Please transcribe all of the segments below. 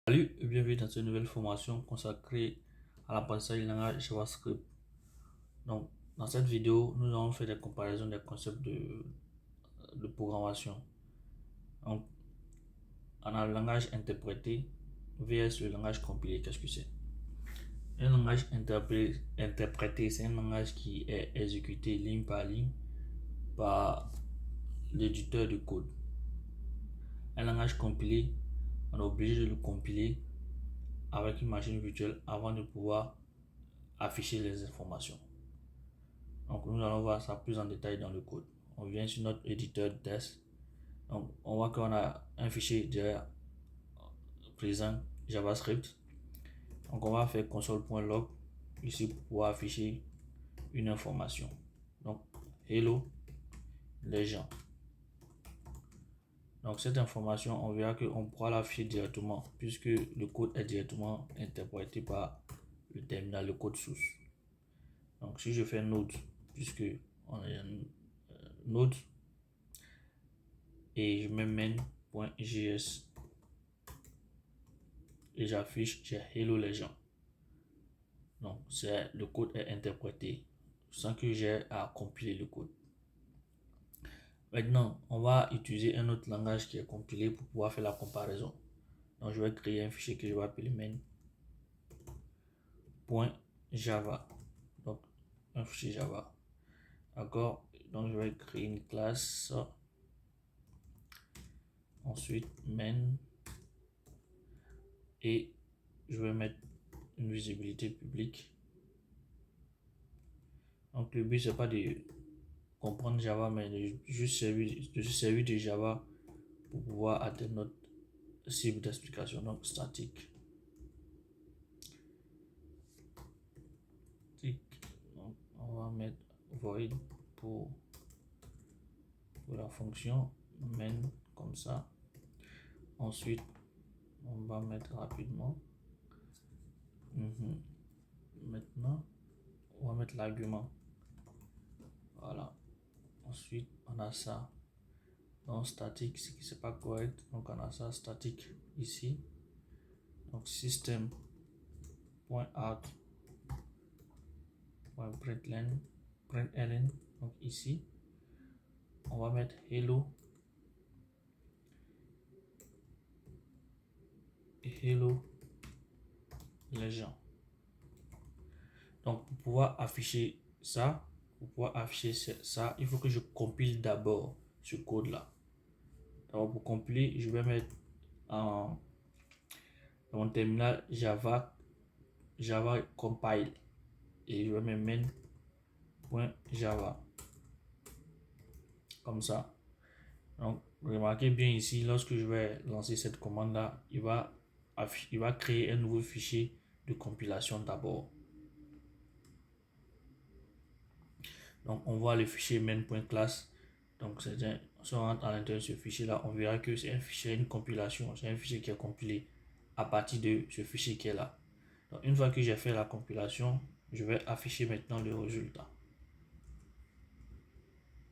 Salut et bienvenue dans cette nouvelle formation consacrée à l'apprentissage du langage JavaScript. Donc, dans cette vidéo, nous allons faire des comparaisons des concepts de programmation. Donc, on a le langage interprété vs le langage compilé. Qu'est-ce que c'est? Un langage interprété, c'est un langage qui est exécuté ligne par ligne par l'éditeur de code. Un langage compilé, on est obligé de le compiler avec une machine virtuelle avant de pouvoir afficher les informations. Donc nous allons voir ça plus en détail dans le code. On vient sur notre éditeur de test. Donc on voit qu'on a un fichier déjà présent JavaScript. Donc on va faire console.log ici pour pouvoir afficher une information. Donc hello les gens. Donc cette information, on verra qu'on pourra l'afficher directement puisque le code est directement interprété par le terminal, le code source. Donc si je fais node, puisque on est node, et je mets main.js et j'affiche j'ai hello les gens. Donc le code est interprété sans que j'ai à compiler le code. Maintenant, on va utiliser un autre langage qui est compilé pour pouvoir faire la comparaison. Donc je vais créer un fichier que je vais appeler main.java. Donc un fichier Java. D'accord. Donc je vais créer une classe. Ensuite main. Et je vais mettre une visibilité publique. Donc le but c'est pas de comprendre Java, mais de juste servir de Java pour pouvoir atteindre notre cible d'explication. Donc statique. Donc, on va mettre void pour la fonction main comme ça. Ensuite on va mettre rapidement. Maintenant on va mettre l'argument. Voilà. Ensuite on a ça. Donc statique, c'est pas correct. Donc on a ça statique ici. Donc system.out.println. Donc ici on va mettre hello et hello les gens. Donc pour pouvoir afficher ça, il faut que je compile d'abord ce code là. Alors pour compiler, je vais mettre dans mon terminal Java compile et je vais mettre main.java comme ça. Donc remarquez bien ici, lorsque je vais lancer cette commande là, il va créer un nouveau fichier de compilation d'abord. Donc on voit le fichier main.class. Donc si on rentre à l'intérieur de ce fichier là, on verra que c'est un fichier, une compilation, c'est un fichier qui est compilé à partir de ce fichier qui est là. Donc une fois que j'ai fait la compilation, je vais afficher maintenant le résultat.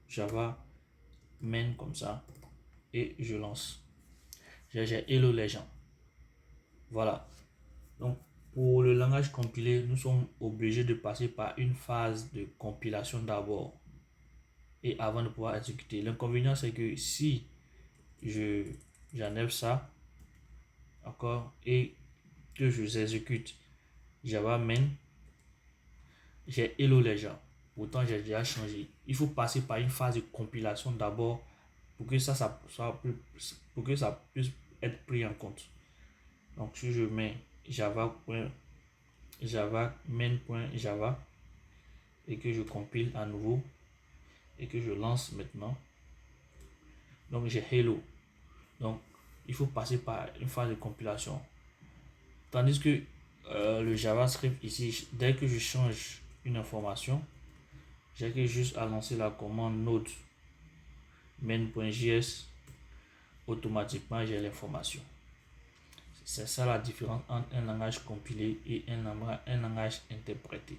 Java main comme ça et je lance. J'ai hello les gens. Voilà. Donc pour le langage compilé, nous sommes obligés de passer par une phase de compilation d'abord et avant de pouvoir exécuter. L'inconvénient c'est que si j'enlève ça, d'accord, et que je exécute Java main, j'ai hello les gens. Pourtant j'ai déjà changé. Il faut passer par une phase de compilation d'abord pour que pour que ça puisse être pris en compte. Donc si je mets java main.java et que je compile à nouveau et que je lance maintenant, donc j'ai hello. Donc il faut passer par une phase de compilation, tandis que le JavaScript ici, dès que je change une information, j'ai que juste à lancer la commande node main.js, automatiquement j'ai l'information. C'est ça la différence entre un langage compilé et un langage interprété.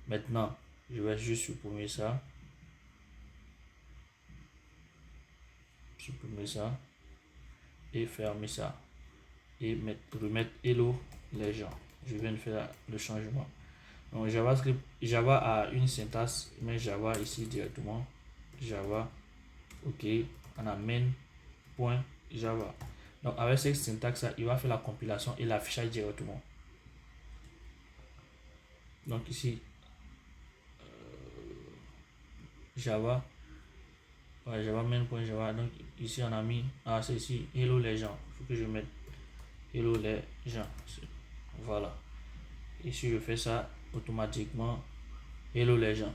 Maintenant je vais juste supprimer ça et fermer ça. et remettre hello les gens. Je viens de faire le changement. Donc JavaScript, Java a une syntaxe, mais Java ici directement, Java, ok, on a main.java. Donc avec cette syntaxe, il va faire la compilation et l'affichage directement. Donc ici, Java, ouais, Java main.java. Donc ici on a mis, c'est ici, hello les gens. Il faut que je mette hello les gens. Voilà. Ici je fais ça automatiquement, hello les gens.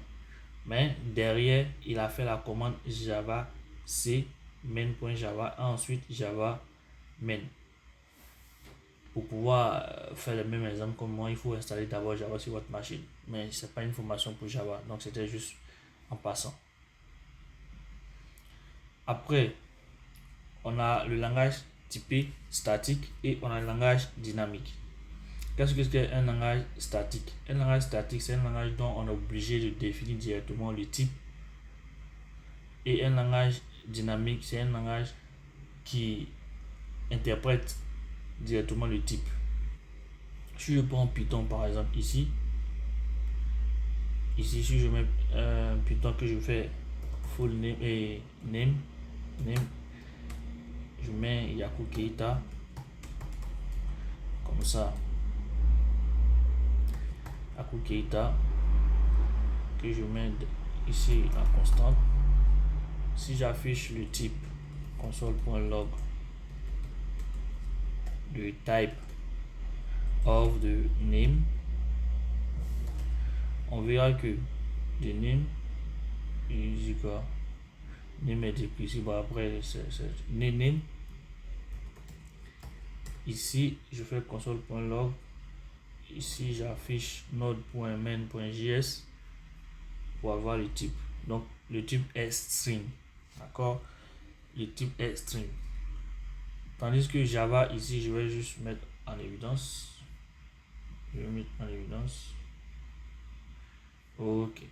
Mais derrière, il a fait la commande Java C main.java, ensuite Java main. Pour pouvoir faire le même exemple comme moi, il faut installer d'abord Java sur votre machine. Mais ce n'est pas une formation pour Java, donc c'était juste en passant. Après, on a le langage typé statique et on a le langage dynamique. Qu'est-ce que c'est un langage statique? Un langage statique, c'est un langage dont on est obligé de définir directement le type. Et un langage dynamique, c'est un langage qui interprète directement le type. Si je prends Python par exemple ici, si je mets Python que je fais full name et name, je mets Yaku Keita comme ça. Yaku Keita que je mets ici la constante. Si j'affiche le type console.log de type of the name, on verra que le name, il dit quoi? Name est ici, bon après c'est name. Ici je fais console.log, ici j'affiche node.main.js pour avoir le type. Donc le type est string, d'accord? Le type est string. Tandis que Java ici je vais juste mettre en évidence. Je vais mettre en évidence. Ok.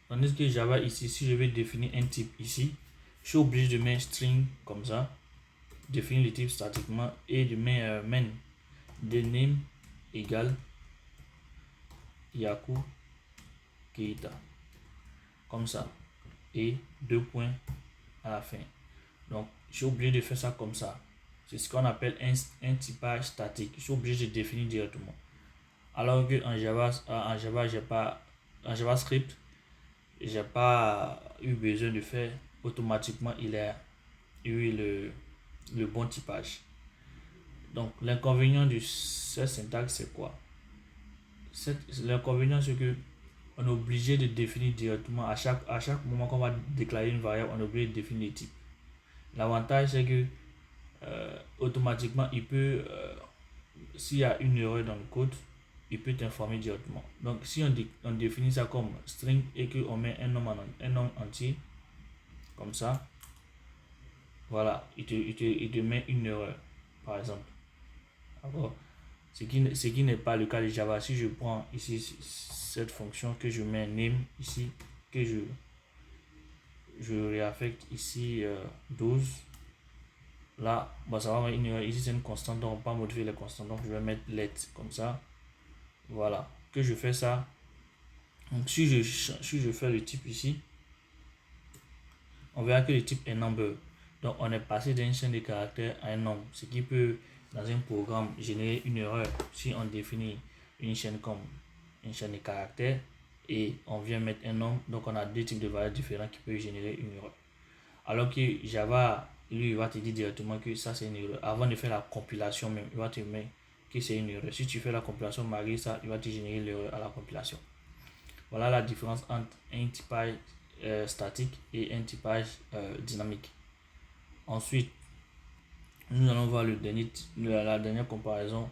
Tandis que Java ici, si je vais définir un type ici, je suis obligé de mettre string comme ça, définir le type statiquement et de mettre main de name égale Yaku Keita comme ça et 2 points à la fin. Donc je suis obligé de faire ça comme ça. C'est ce qu'on appelle un typage statique. Je suis obligé de définir directement. Alors que en Java, j'ai pas, en JavaScript, j'ai pas eu besoin de faire automatiquement. Il a eu le bon typage. Donc l'inconvénient de cette syntaxe c'est quoi? L'inconvénient c'est que on est obligé de définir directement à chaque moment qu'on va déclarer une variable, on est obligé de définir les types. L'avantage c'est que automatiquement il peut s'il y a une erreur dans le code, il peut t'informer directement. Donc si on définit ça comme string et qu'on met un nom entier comme ça, voilà, il te met une erreur par exemple. Alors, ce qui n'est pas le cas de Java. Si je prends ici cette fonction que je mets name ici, que je réaffecte ici 12, là ça va une erreur. Ici c'est une constante, donc on ne peut pas modifier les constantes, donc je vais mettre let comme ça. Voilà, que je fais ça. Donc si je fais le type ici, on verra que le type est number. Donc on est passé d'une chaîne de caractères à un nombre, ce qui peut dans un programme générer une erreur si on définit une chaîne comme une chaîne de caractères et on vient mettre un nombre. Donc on a deux types de valeurs différents qui peuvent générer une erreur. Alors que Java, lui, il va te dire directement que ça c'est une erreur. Avant de faire la compilation même, il va te mettre que c'est une erreur. Si tu fais la compilation malgré ça, il va te générer l'erreur à la compilation. Voilà la différence entre un typage statique et un typage dynamique. Ensuite, nous allons voir la dernière comparaison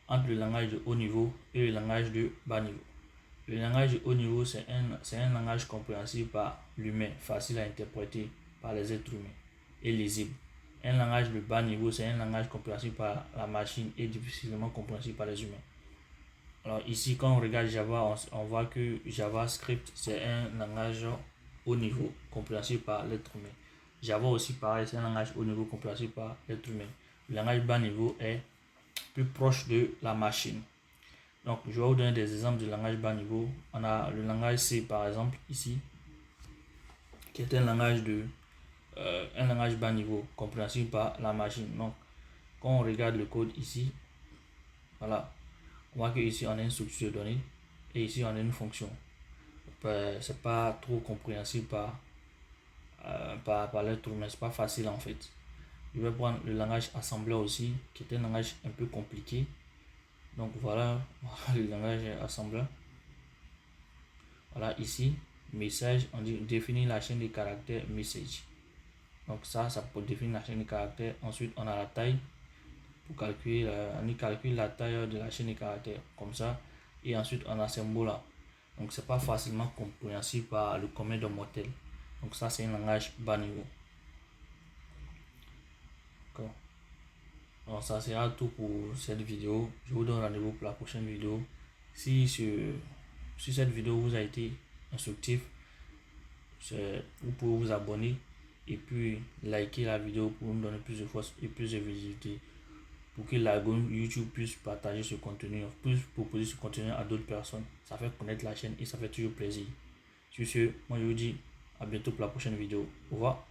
entre le langage de haut niveau et le langage de bas niveau. Le langage de haut niveau, c'est un langage compréhensible par l'humain, facile à interpréter par les êtres humains et lisible. Un langage de bas niveau, c'est un langage compréhensible par la machine et difficilement compréhensible par les humains. Alors ici, quand on regarde Java, on voit que JavaScript, c'est un langage haut niveau, compréhensible par l'être humain. Java aussi, pareil, c'est un langage haut niveau, compréhensible par l'être humain. Le langage bas niveau est plus proche de la machine. Donc, je vais vous donner des exemples de langage bas niveau. On a le langage C, par exemple, ici, qui est un langage bas niveau, compréhensible par la machine. Donc, quand on regarde le code ici, voilà, on voit que ici on a une structure de données et ici on a une fonction. C'est pas trop compréhensible par l'être humain, c'est pas facile en fait. Je vais prendre le langage assembler aussi, qui est un langage un peu compliqué. Donc voilà, le langage assembler. Voilà ici, message, on dit définir la chaîne de caractères message. Donc ça pour définir la chaîne de caractères. Ensuite, on a la taille pour calculer, on calcule la taille de la chaîne de caractères comme ça. Et ensuite, on a ce mot-là. Donc c'est pas facilement compréhensible par le commun des mortels. Donc ça, c'est un langage bas niveau. D'accord. Donc ça sera tout pour cette vidéo. Je vous donne rendez-vous pour la prochaine vidéo. Si cette vidéo vous a été instructive, vous pouvez vous abonner et puis liker la vidéo pour nous donner plus de force et plus de visibilité, pour que l'algorithme YouTube puisse partager ce contenu, puisse proposer ce contenu à d'autres personnes. Ça fait connaître la chaîne et ça fait toujours plaisir. Sur ce, moi je vous dis à bientôt pour la prochaine vidéo. Au revoir.